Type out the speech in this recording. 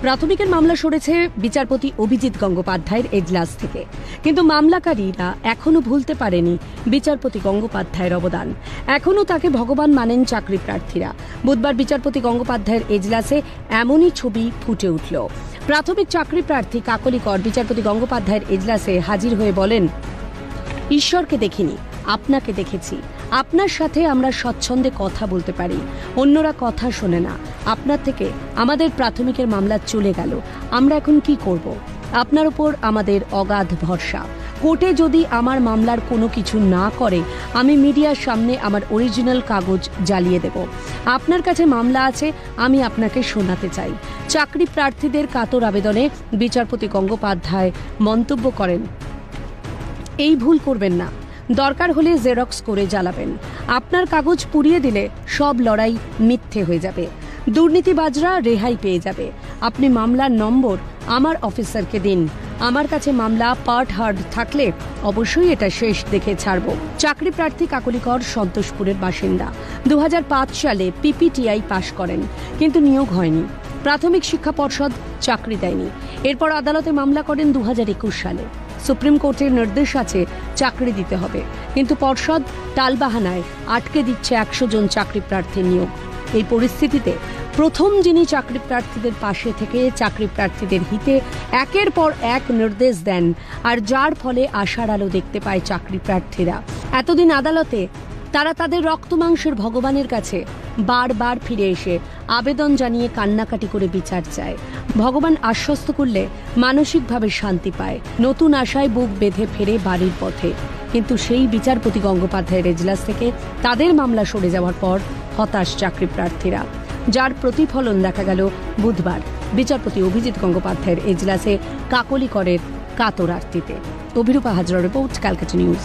প্রাথমিকের মামলা সরেছে বিচারপতি অভিজিৎ গঙ্গোপাধ্যায়ের এজলাস থেকে, কিন্তু মামলাকারীরা এখনো ভুলতে পারেনি বিচারপতি গঙ্গোপাধ্যায়ের অবদান। এখনো তাকে ভগবান মানেন চাকরি প্রার্থীরা। বুধবার বিচারপতি গঙ্গোপাধ্যায়ের এজলাসে এমনই ছবি ফুটে উঠল। প্রাথমিক চাকরি প্রার্থী কাকলিকর বিচারপতি গঙ্গোপাধ্যায়ের এজলাসে হাজির হয়ে বলেন, ঈশ্বরকে দেখিনি, আপনাকে দেখেছি। আপনার সাথে আমরা স্বচ্ছন্দে কথা বলতে পারি, অন্যরা কথা শোনে না। আপনার থেকে আমাদের প্রাথমিকের মামলা চলে গেল, আমরা এখন কি করব? আপনার উপর আমাদের অগাধ ভরসা। কোর্টে যদি আমার মামলার কোনো কিছু না করে, আমি মিডিয়ার সামনে আমার অরিজিনাল কাগজ জ্বালিয়ে দেব। আপনার কাছে মামলা আছে, আমি আপনাকে শোনাতে চাই। চাকরি প্রার্থীদের কাতর আবেদনে বিচারপতি গঙ্গোপাধ্যায় মন্তব্য করেন, এই ভুল করবেন না, দরকার হলে জেরক্স করে জ্বালাবেন। আপনার কাগজ পুড়িয়ে দিলে সব লড়াই মিথ্যে হয়ে যাবে, দুর্নীতিবাজরা রেহাই পেয়ে যাবে। আপনি মামলার নম্বর আমার অফিসারকে দিন। আমার কাছে মামলা পার্ট হার্ড থাকলে অবশ্যই এটা শেষ দেখে ছাড়ব। চাকরি প্রার্থী কাকলিকর সন্তোষপুরের বাসিন্দা। 2005 সালে পিপিটিআই পাশ করেন, কিন্তু নিয়োগ হয়নি। প্রাথমিক শিক্ষা পর্ষদ চাকরি দেয়নি। এরপর আদালতে মামলা করেন 2021 সালে। সুপ্রিম কোর্টের নির্দেশ আছে চাকরি দিতে হবে, কিন্তু পর্ষদ টালবাহানায় আটকে দিচ্ছে 100 জন চাকরি প্রার্থীর নিয়োগ। এই পরিস্থিতিতে প্রথম যিনি চাকরি প্রার্থীদের পাশে থেকে চাকরি প্রার্থীদের হিতে একের পর এক নির্দেশ দেন, আর যার ফলে আশার আলো দেখতে পায় চাকরি প্রার্থীরা। এতদিন আদালতে তারা তাদের রক্তমাংসের ভগবানের কাছে বারবার ফিরে এসে আবেদন জানিয়ে কান্নাকাটি করে বিচার চায়। ভগবান আশ্বস্ত করলে মানসিকভাবে শান্তি পায়, নতুন আশায় বুক বেঁধে ফেরে বাড়ির পথে। কিন্তু সেই বিচারপতি গঙ্গোপাধ্যায়ের এজলাস থেকে তাদের মামলা সরে যাওয়ার পর হতাশ চাকরি প্রার্থীরা, যার প্রতিফলন দেখা গেল বুধবার বিচারপতি অভিজিৎ গঙ্গোপাধ্যায়ের এজলাসে কাকলিকরের কাতর আরতিতে। Abhirupa Hajra report, Calcutta news.